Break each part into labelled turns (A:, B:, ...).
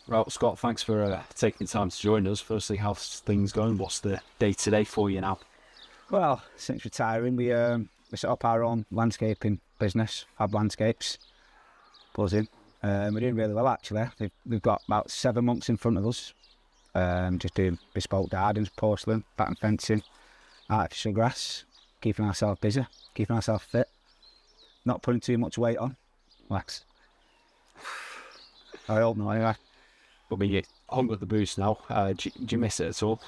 A: Right, Scott, thanks for taking the time to join us. Firstly, how's things going? What's the day-to-day for you now?
B: Well, since retiring, we set up our own landscaping business, Fab Landscapes, buzzing. We're doing really well actually. We've got about 7 months in front of us. Just doing bespoke gardens, porcelain, pattern fencing, artificial grass, keeping ourselves busy, keeping ourselves fit, not putting too much weight on. Relax. I hope not anyway.
A: I mean, you're hung with the boost now. Do you miss it at all?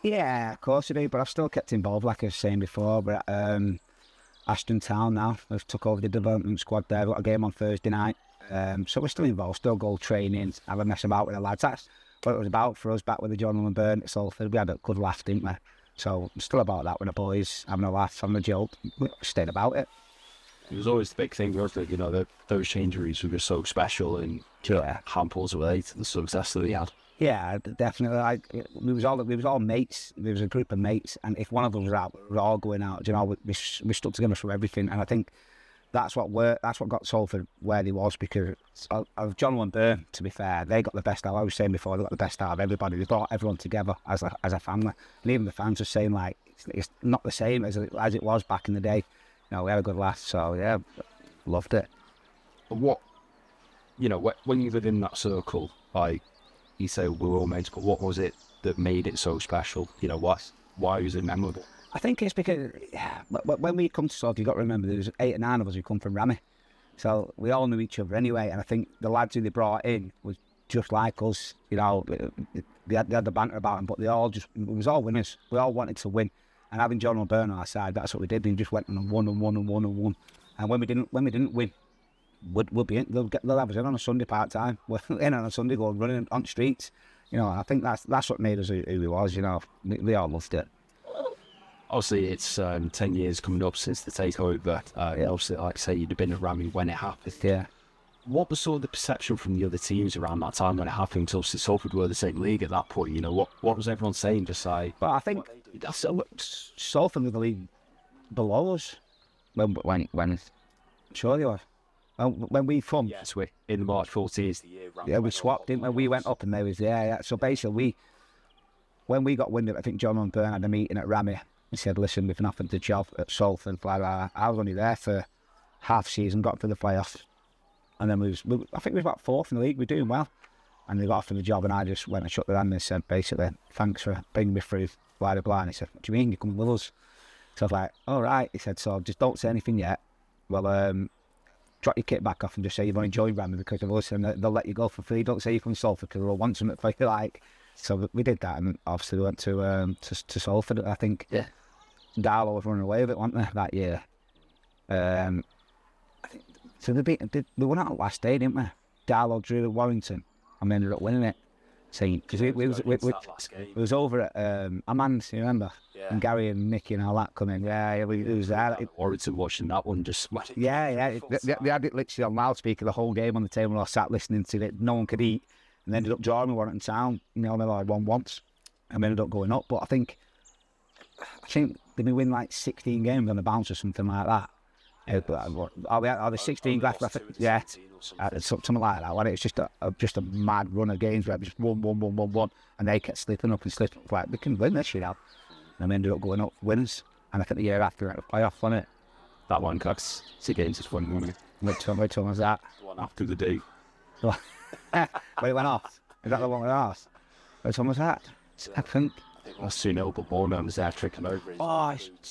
B: Yeah, of course I do, but I've still kept involved, like I was saying before. We're at Ashton Town now. We've took over the development squad there. We've got a game on Thursday night. So we're still involved, still go training, have a mess about with the lads. That's what it was about for us back with the John and Burn at Salford. We had a good laugh, didn't we? So I'm still about that with the boys, having a laugh, having a joke, staying about it.
A: It was always the big thing, wasn't it? You know, those injuries were just so special and handfuls away to the success that they had.
B: Yeah, definitely. We was all mates. There was a group of mates, and if one of us was out, we were all going out. You know, we stuck together for everything, and I think that's what got Salford where they was, because of John and Burn. To be fair, they got the best out. I was saying before, they got the best out of everybody. They brought everyone together as a family, and even the fans were saying like it's not the same as it was back in the day. You know, we had a good laugh. So yeah, loved it.
A: What, you know, when you live in that circle, like you say, we were all mates, but what was it that made it so special? You know, why was it memorable?
B: I think it's because when we come to Salford, you've got to remember there was 8 or 9 of us who come from Rammy. So we all knew each other anyway, and I think the lads who they brought in was just like us. You know, they had the banter about them, but it was all winners. We all wanted to win. And having John O'Byrne on our side, that's what we did. We just went and won and won and won and won. And when we didn't win, we'll be in. They'll have us in on a Sunday part time. We're in on a Sunday, going running on streets. You know, I think that's what made us who we was. You know, we all loved it.
A: Obviously, it's 10 years coming up since the takeover. Obviously, like I say, you'd have been at Rammy when it happened.
B: Yeah.
A: What was sort of the perception from the other teams around that time when it happened? Because obviously Salford were the same league at that point. You know, what was everyone saying? Just like,
B: but I think Salford were the league below us when sure they were. When we formed,
A: yes, we in March 14th the year.
B: Yeah, we swapped, didn't we? We went up and they was yeah. So basically, when we got wind of it, I think John and Burn had a meeting at Rammy. He said, "Listen, we've been offered the job at Salford." I was only there for half season, got through the playoffs, and then I think we were about 4th in the league. We were doing well, and they got offered the job, and I just went and shook their hand and said, basically, "Thanks for bringing me through." Blah blah blah. And he said, "What do you mean? You're coming with us?" So I was like, "All right." He said, "So just don't say anything yet. Well, drop your kit back off and just say you've only joined Rammy because of us, and they'll let you go for free. Don't say you come to Salford because they'll want something for you." Like, so we did that, and obviously we went to Salford. I think Darlow was running away with it, weren't they, that year? I think so. We won out last day, didn't we? Darlow drew at Warrington, and we ended up winning it. Because it was over at Ammies, you remember? Yeah. And Gary and Nicky and all that coming. Yeah, we was there.
A: Warrington watching that one just sweating.
B: Yeah. They had it literally on loudspeaker the whole game on the table. I sat listening to it. No one could eat, and ended up drawing with Warrington Town. You know, they like won once, and we ended up going up. But I think did we win like 16 games on the bounce or something like that? Are the 16 left? Yeah, something like that. It's just a mad run of games where it just won, and they kept slipping up. Like, we can win this, you know. And we ended up going up winners. And I think the year after we went to playoff, wasn't it?
A: That one, because it's against us one, wasn't it?
B: Which one was that?
A: The one after the day.
B: When it went off. Is that the one with us? Which one was that? I think.
A: That's 2-0, but Bournemouth was there tricking over.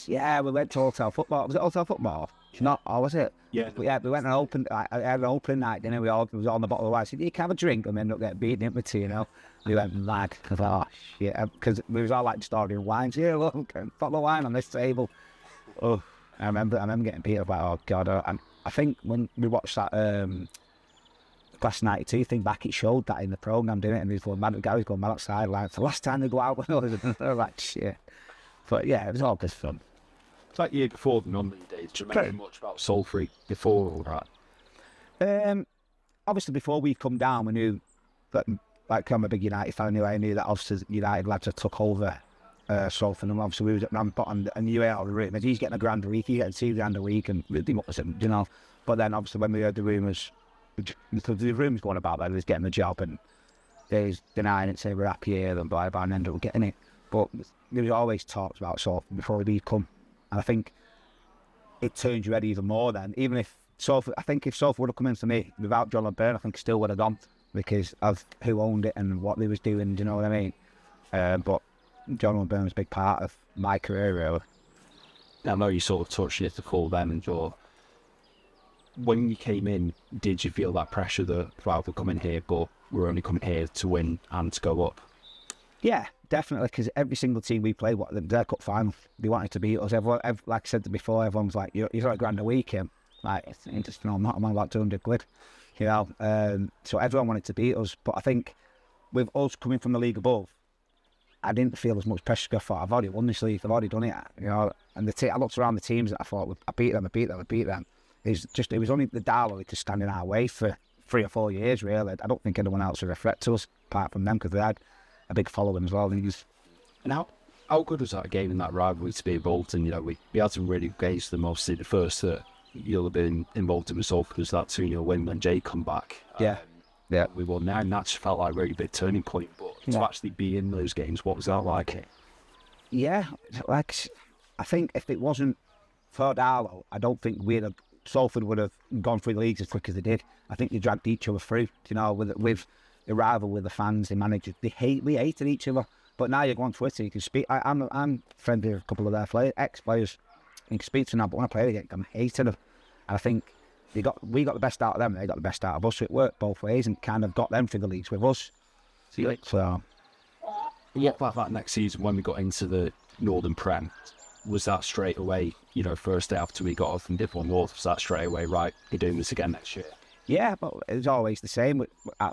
B: Yeah, we went to Hotel Football. Was it Hotel Football? Not, or was it?
A: Yeah.
B: We went and opened. I had an opening night, didn't we? We was on the bottle of wine. I said, "You can have a drink," and we ended up getting beaten, didn't we? Too, you know. We went mad. I was like, "Oh shit," because we was all like just ordering wines. Yeah, look, bottle of wine on this table. Oh, I remember getting beat. I was like, "Oh god!" And I think when we watched that Class 92 thing back, it showed that in the programme, didn't it? And Gary's going mad outside, like, it's the last time they go out with us. And they're like, shit. But yeah, it was all good fun.
A: It's like the year before the non-league days. Do you remember much about Salford before all
B: that? Obviously, before we come down, we knew that, like, I'm a big United fan anyway. I knew that obviously United lads had took over Salford, and obviously we was at Rampart and you out of the room. He's getting $1,000 a week, he's getting $2,000 a week, and really wasn't, you know. But then obviously when we heard the rumours, because the rumours going about that he was getting the job, and There's denying it, say we're happy here and blah blah, and end up getting it. But there was always talks about Salford before we come, and I think it turned your head even more then. Even if Salford, I think if Salford would have come in for me without John Burn, I think it still would have gone because of who owned it and what they was doing. Do you know what I mean? But John Burn was a big part of my career, really.
A: I know you sort of touched it to call them and your. When you came in, did you feel that pressure that right, we're coming here, but we're only coming here to win and to go up?
B: Yeah, definitely, because every single team we played, their cup final, they wanted to beat us. Everyone, like I said before, everyone's like, you're $1,000 a week, and like, it's just, I'm not, I'm on about 200 quid, you know. So everyone wanted to beat us, but I think with us coming from the league above, I didn't feel as much pressure. I thought, I've already won this league, I've already done it, you know. And I looked around the teams that I thought, I beat them. It was only the Darlow to stand in our way for 3 or 4 years, really. I don't think anyone else would have threat to us apart from them because they had a big following as well.
A: And how good was that game in that rivalry to be involved in? You know, we had to really gauge the most. The first that you'll have been involved in with Salford was that 2-0 win when Jay come back.
B: Yeah.
A: We won there, and that just felt like a really big turning point. But to actually be in those games, what was that like?
B: Yeah, like, I think if it wasn't for Darlow, I don't think Salford would have gone through the leagues as quick as they did. I think they dragged each other through, you know, with the rival, with the fans, the managers. We hated each other. But now you go on Twitter, you can speak. I'm friendly with a couple of their ex-players. You can speak to them now, but when I played against them, I hated them. And I think we got the best out of them, they got the best out of us. So it worked both ways and kind of got them through the leagues with us. So
A: what about that next season when we got into the Northern Prem? Was that straight away, you know, first day after we got off from Division North, was that straight away, right, you're doing this again next year?
B: Yeah, but it was always the same.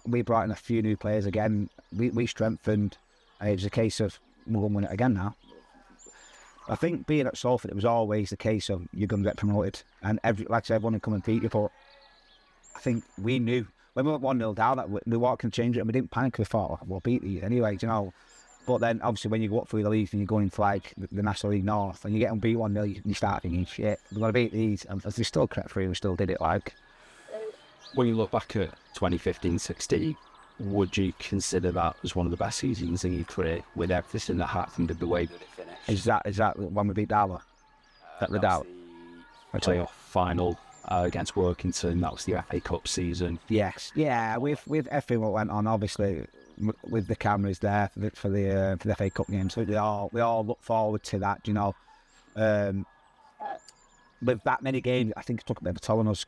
B: We brought in a few new players again. We strengthened. And it was a case of, we're going to win it again now. I think being at Salford, it was always the case of you're going to get promoted. And like I said, everyone would come and beat you. But I think we knew, when we went 1-0 down, that we weren't going to change it. And we didn't panic. We thought, we'll beat these anyway, you know. But then, obviously, when you go up through the leagues and you're going for like the National League North and you get them beat 1-0, you start thinking, shit, we're going to beat these. And as they still crept through, we still did it like.
A: When you look back at 2015-16, would you consider that as one of the best seasons in your career with everything that happened and the way that it finished?
B: Is that when we beat Darlow? That the Darlow?
A: The playoff final against Workington, that was the FA Cup season.
B: Yes. Yeah, with everything what went on, obviously, with the cameras there for the FA Cup game, so we all look forward to that, you know. With that many games, I think it took a bit of a toll on us.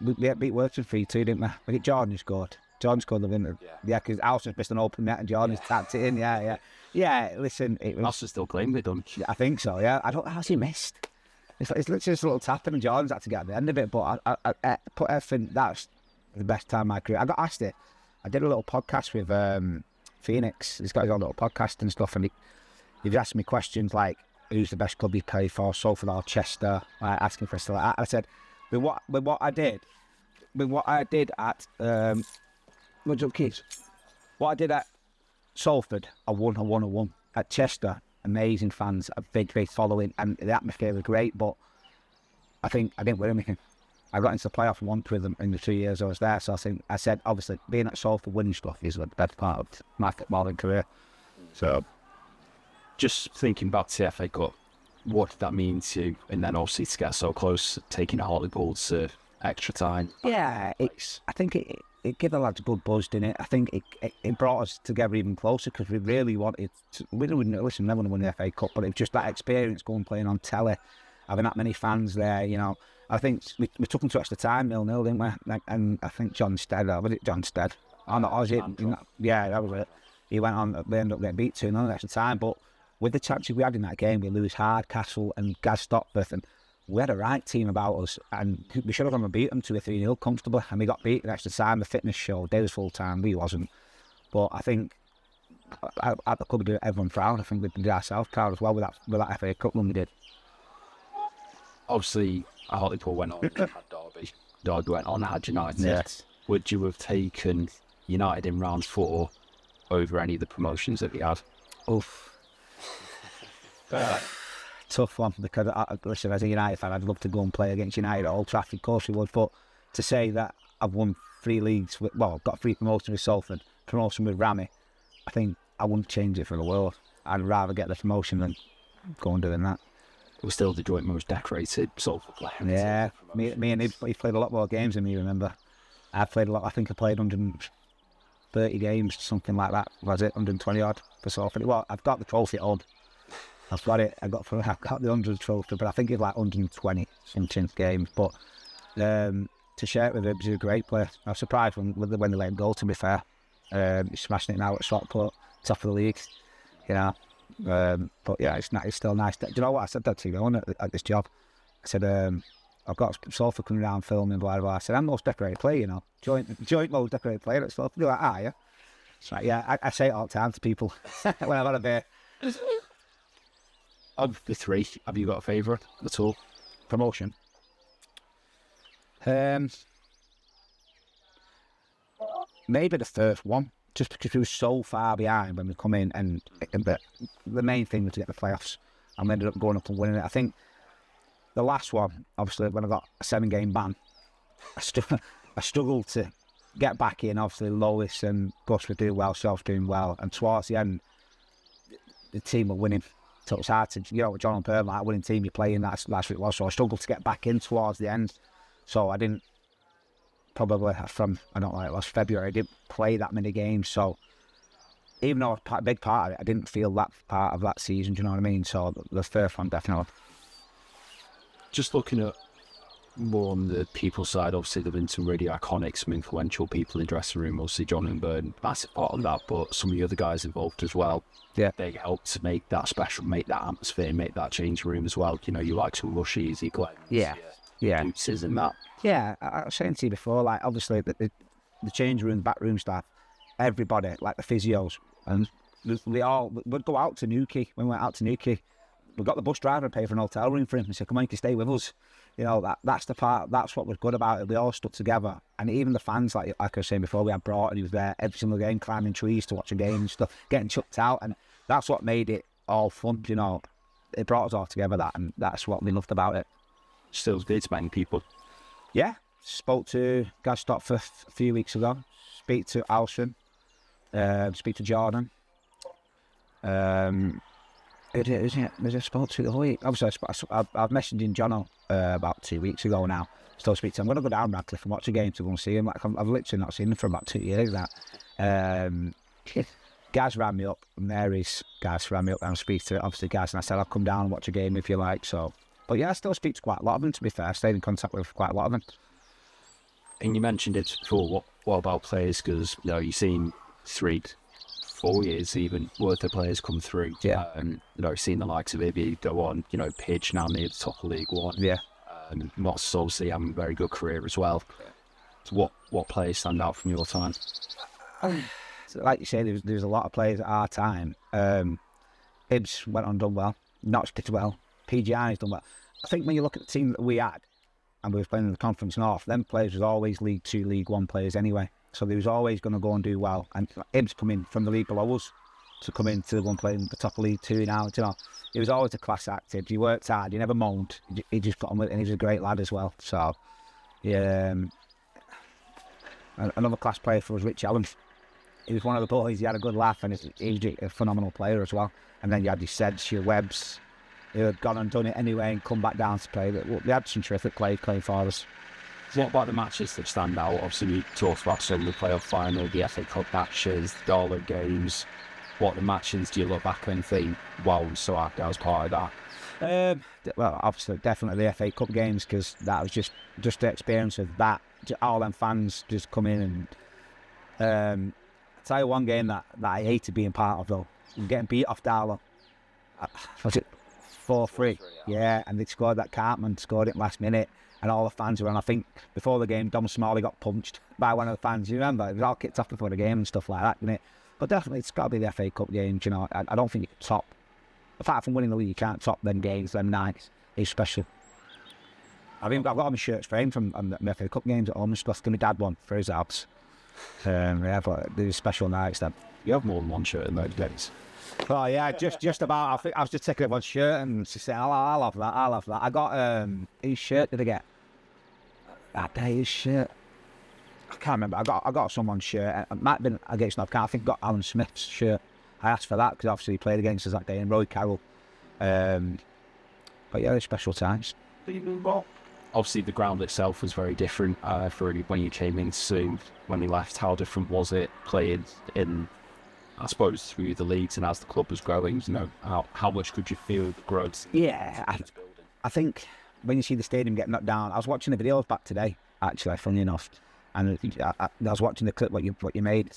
B: We beat Workington 3-2, didn't we? I think Jordan scored. Jordan scored the winner. Yeah, because Alston missed an open net and Jordan tapped it in. Yeah, listen.
A: Alston still claimed it, don't he?
B: I think so, yeah. I don't know how he missed. It's literally just a little tapping and Jordan's had to get at the end of it. But I put everything, that's the best time of my career. I got asked it. I did a little podcast with Phoenix. He's got his own little podcast and stuff. And he's asked me questions like, who's the best club you play for, Salford or Chester, asking for stuff like that. I said, with what I did at what's up, kids? What I did at Salford, I won. At Chester, amazing fans, a big following, and the atmosphere was great. But I think I didn't win anything. I got into the playoff once with them in the 2 years I was there. So I said, obviously, being at Salford, winning stuff is the best part of my footballing career. So,
A: just thinking back to the FA Cup, what did that mean to you? And then obviously to get so close, taking a Hartlepool to extra time.
B: Yeah, I think it gave the lads a good buzz, didn't it? I think it brought us together even closer because we really wanted to, we never want to win the FA Cup, but it was just that experience going playing on telly, having that many fans there, you know. I think we took them to extra time, 0-0, didn't we? And I think John Stead, was it John Stead? Oh, no, was it? Yeah, that was it. He went on, they ended up getting beat 2-0 at extra time, but with the chances we had in that game, we lose Hardcastle and Gaz Stopforth, and we had a right team about us, and we should have gone and beat them 2-3-0 comfortably, and we got beat in extra time. The fitness show, they was full time, we wasn't. But I think at the club we did everyone proud. I think we did ourselves proud as well with that FA Cup run we did.
A: Obviously, Hartlepool went on, had Derby. Derby went on, had United.
B: Yes.
A: Would you have taken United in round 4 over any of the promotions that we had?
B: Oof. Tough one, because listen, as a United fan, I'd love to go and play against United at Old Trafford, of course we would, but to say that I've won 3 leagues, I've got 3 promotions with Salford, promotion with Rami, I think I wouldn't change it for the world. I'd rather get the promotion than go on doing that.
A: We're still the joint most decorated Salford player.
B: Yeah, me and he played a lot more games than me, remember. I played a lot. I think I played 130 games, something like that. Was it 120 odd for Salford? Well, I've got the trophy at home. I've got it. I've got the 100 trophy, but I think it's like 120 something games. But to share it with him, he's a great player. I was surprised when they let him go, to be fair. He's smashing it now at Stockport, top of the league, you know. But yeah, it's still nice. Do you know what? I said that to you at this job. I said, I've got Salford coming down filming, blah, blah, blah. I said, I'm the most decorated player, you know. Joint most decorated player at Salford. They're like, yeah. It's like, yeah, I say it all the time to people when I've had a beer.
A: Of the three, have you got a favourite at all?
B: Promotion. Maybe the first one, just because we were so far behind when we come in, and the main thing was to get the playoffs, and we ended up going up and winning it. I think the last one, obviously, when I got a 7-game ban, I struggled to get back in. Obviously, Lois and Gus were doing well, Self doing well, and towards the end, the team were winning. So it's hard to, you know, John and Perm, like a winning team you're playing, that's what it was. So I struggled to get back in towards the end. So I didn't, probably from, I don't know, it was February, I didn't play that many games. So even though I was a big part of it, I didn't feel that part of that season, do you know what I mean? So the first one, definitely.
A: Just looking at more on the people side, obviously there have been some really iconic, some influential people in the dressing room, obviously John and Burton, massive part of that, but some of the other guys involved as well.
B: Yeah.
A: They helped to make that special, make that atmosphere, make that change room as well. You know, you like some Rushies, you Glens,
B: Yeah.
A: Deuces and that.
B: Yeah, I was saying to you before, like, obviously, the change room, the back room staff, everybody, like the physios, and we'd go out to Newquay. When we went out to Newquay, we got the bus driver to pay for an hotel room for him and said, come on, you can stay with us. You know, that's the part, that's what was good about it. We all stuck together. And even the fans, like I was saying before, we had Broughton, he was there every single game, climbing trees to watch a game and stuff, getting chucked out. And that's what made it all fun, you know. It brought us all together, that, and that's what we loved about it.
A: Still good to many people.
B: Yeah, spoke to Gaz Stopford a few weeks ago. Speak to Alson. Speak to Jordan. Who did I spoke to the whole week? Obviously, I've messaged in Jono about 2 weeks ago now. Still speak to him. I'm going to go down Radcliffe and watch a game to go and see him. Like I've literally not seen him for about 2 years now. Gaz ran me up. Mary's Gaz ran me up and speak to obviously Gaz, and I said I'll come down and watch a game if you like. So, but yeah, I still speak to quite a lot of them. To be fair, I stayed in contact with quite a lot of them.
A: And you mentioned it before. What about players? Because you know you've seen 3-4 years even worth of players come through.
B: Yeah.
A: And you know, seen the likes of Ibby go on. You know, Pidge now near the top of League One.
B: Yeah.
A: And Moss obviously having a very good career as well. So what players stand out from your time?
B: So like you say, there's a lot of players at our time. Ibs went on done well. Notch did well. PGI's done well. I think when you look at the team that we had, and we were playing in the Conference North, them players was always League 2, League 1 players anyway. So they was always going to go and do well. And Ibs coming from the league below us to come into the one playing the top of League 2 now. You know, he was always a class active. He worked hard. He never moaned. He just got on with it, and he was a great lad as well. So, yeah. Another class player for us, Rich Allen. He was one of the boys. He had a good laugh, and he's a phenomenal player as well. And then you had your Seds, your Webbs, who had gone and done it anyway and come back down to play. They had some terrific playing for us.
A: What about the matches that stand out? Obviously, we talked about some of the playoff final, the FA Cup matches, the Dollar games. What the matches do you look back and think, wow, I'm so happy I was part of that?
B: Well, obviously, definitely the FA Cup games, because that was just the experience of that. All them fans just come in and... I'll tell you one game that I hated being part of, though. Getting beat off Darlow. Was it 4-3? Yeah, and they scored that Cartman, scored it last minute, and all the fans were on. I think before the game, Dom Smalley got punched by one of the fans. You remember? It was all kicked off before the game and stuff like that, didn't it? But definitely, it's got to be the FA Cup games, you know. I don't think you can top. Apart from winning the league, you can't top them games, them nights. It's special. I've got all my shirts framed from the FA Cup games at home and stuff. My dad one for his house. Yeah, but there's special nights then.
A: You have more than one shirt in those days.
B: Oh yeah, just about. I think I was just taking up one shirt and she said, I'll have that. I got whose shirt did I get? That day, his shirt. I can't remember. I got someone's shirt. It might have been against North Carolina. I think I got Alan Smith's shirt. I asked for that because obviously he played against us that day, and Roy Carroll. But yeah, it's special times.
A: Obviously, the ground itself was very different for when you came into when you left. How different was it playing in, I suppose, through the leagues and as the club was growing? You know, how much could you feel the growth?
B: Yeah, I think when you see the stadium get knocked down, I was watching the videos back today, actually, funny enough, and I was watching the clip what you made.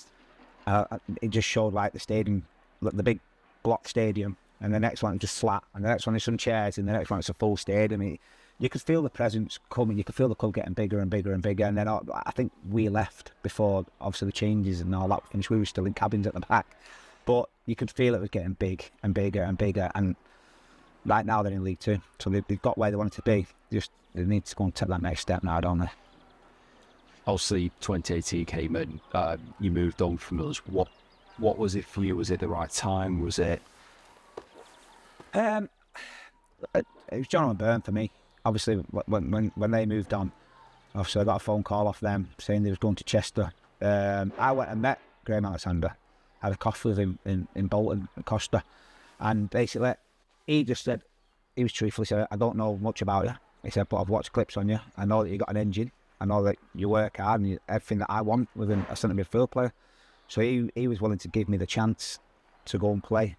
B: It just showed like the stadium, like the big block stadium, and the next one just flat, and the next one is some chairs, and the next one it's a full stadium. You could feel the presence coming. You could feel the club getting bigger and bigger and bigger. And then I think we left before, obviously, the changes and all that finished. We were still in cabins at the back. But you could feel it was getting big and bigger and bigger. And right now they're in League Two. So they've got where they want to be. They need to go and take that next step now, don't they?
A: Obviously, 2018 came in. You moved on from us. What was it for you? Was it the right time? Was it?
B: It was John and Burn for me. Obviously, when they moved on, obviously I got a phone call off them saying they was going to Chester. I went and met Graham Alexander, had a coffee with him in Bolton, Costa, and basically he just said, he was truthful, he said, I don't know much about you. He said, but I've watched clips on you. I know that you got an engine. I know that you work hard and everything that I want within a centre midfield player. So he was willing to give me the chance to go and play.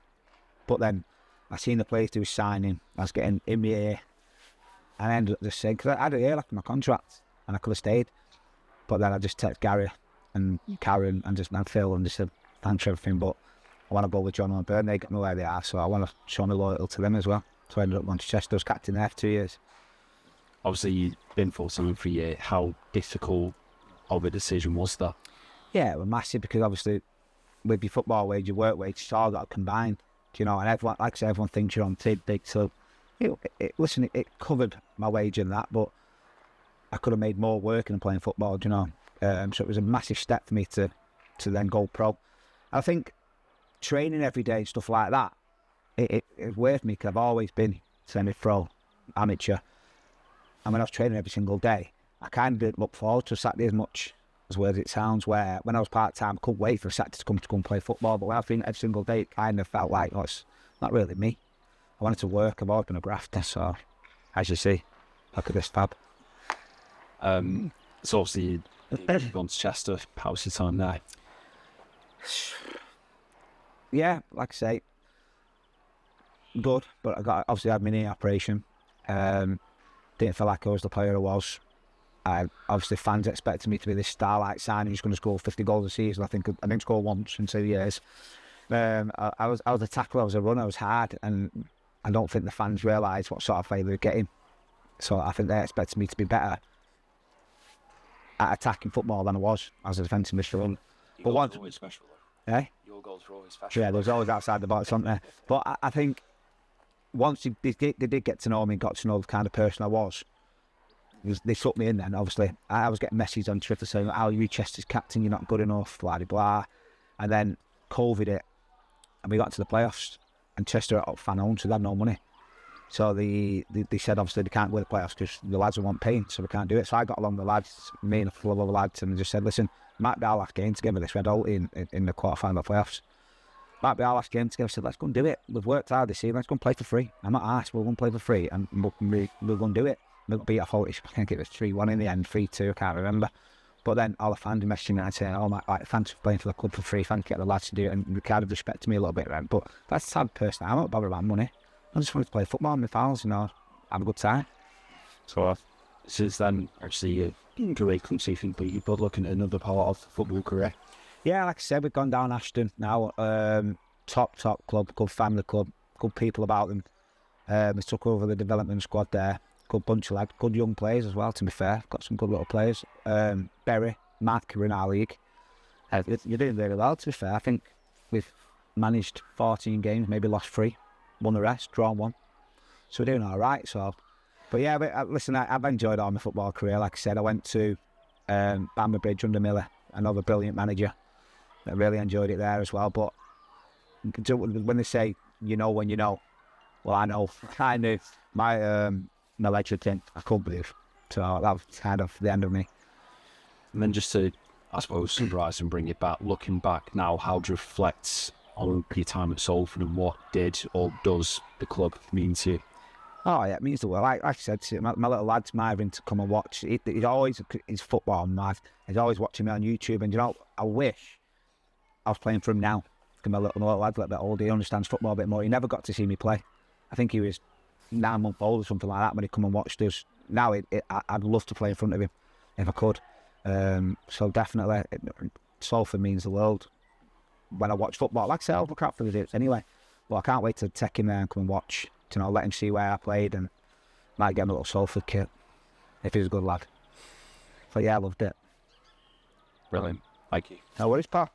B: But then I seen the place he was signing. I was getting in my ear. And I ended up just saying, because I had a year left in my contract and I could have stayed. But then I just texted Gary and Karen and Phil and just said, thanks for everything, but I want to go with John and Burn. They got me where they are, so I want to show my loyalty to them as well. So I ended up going to Chester. I was captain there for 2 years.
A: Obviously, you've been full-time for a year. How difficult of a decision was that?
B: Yeah, it was massive because obviously with your football wage, your work wage, it's all got combined. You know, and everyone, like I say, everyone thinks you're on big, so it covered my wage and that, but I could have made more working and playing football, you know. So it was a massive step for me to then go pro. I think training every day and stuff like that, it worth me because I've always been semi-pro, amateur. And when I was training every single day, I kind of didn't look forward to Saturday as much, as weird as it sounds, where when I was part-time, I couldn't wait for a Saturday to go and play football. But when I've been every single day, it kind of felt like, oh, it's not really me. I wanted to work. I've always been a grafter, so as you see, look at this fab.
A: So obviously you've gone to Chester. How's your time there?
B: Yeah, like I say, good. But I had my knee operation. Didn't feel like I was the player I was. Obviously, fans expected me to be this starlight signing who's going to score 50 goals a season. I didn't score once in 2 years. I was a tackler, I was a runner, I was hard, and I don't think the fans realised what sort of player they were getting. So I think they expected me to be better at attacking football than I was as a defensive midfielder.
A: But once, always special.
B: Eh?
A: Your goals were always special.
B: Yeah, there's always outside the box, aren't there? But I think once they did get to know me, got to know the kind of person I was, they took me in then, obviously. I was getting messages on Twitter saying, oh, you're Chester's captain, you're not good enough, blah, blah, blah. And then COVID hit, and we got to the playoffs, and Chester are fan owned, so they had no money. So they said, obviously, they can't win the playoffs because the lads want paying, so we can't do it. So I got along with the lads, me and a couple of other lads, and just said, listen, might be our last game together this red hole in the quarter-final playoffs. Might be our last game together. I said, let's go and do it. We've worked hard this season, let's go and play for free. I'm not arsed, we'll go and play for free, and we'll go and do it. We'll beat off I think it was 3-1 in the end, 3-2, I can't remember. But then all the fans messaging me and saying, oh, thanks for playing for the club for free, thanks for getting the lads to do it, and they kind of respected me a little bit then. But that's the type of person I'm not bothered about money. I just wanted to play football with my pals, you know, have a good time.
A: So since then, actually, your career season, but you're looking at another part of the football career.
B: Yeah, like I said, we've gone down Ashton now. Top club, good family club, good people about them. We took over the development squad there. Good bunch of lads, good young players as well, to be fair. Got some good little players. Berry, Mac are in our league. You're doing very well, to be fair. I think we've managed 14 games, maybe lost 3, won the rest, drawn 1. So we're doing all right. So, but yeah, listen, I've enjoyed all my football career. Like I said, I went to Bamber Bridge under Miller, another brilliant manager. I really enjoyed it there as well. But when they say, you know when you know, well, I know. I knew my legend thing, I couldn't believe. So that was kind of the end of me.
A: And then just to I suppose, summarise and bring it back, looking back now, how do you reflect on your time at Salford and what did or does the club mean to you?
B: Oh, yeah, it means the world. Like I said to my little lad's Marvin to come and watch. He's always, he's football mad. He's always watching me on YouTube. And, I wish I was playing for him now. Because my little lad's a little bit older. He understands football a bit more. He never got to see me play. I think he was 9 months old or something like that when he come and watched us. Now, I'd love to play in front of him if I could. So definitely, Salford means the world. When I watch football, like I say, I'll look out for the dudes anyway. But I can't wait to take him there and come and watch. Let him see where I played and might get him a little Salford kit if he's a good lad. So yeah, I loved it.
A: Brilliant. Thank you.
B: No worries, pal.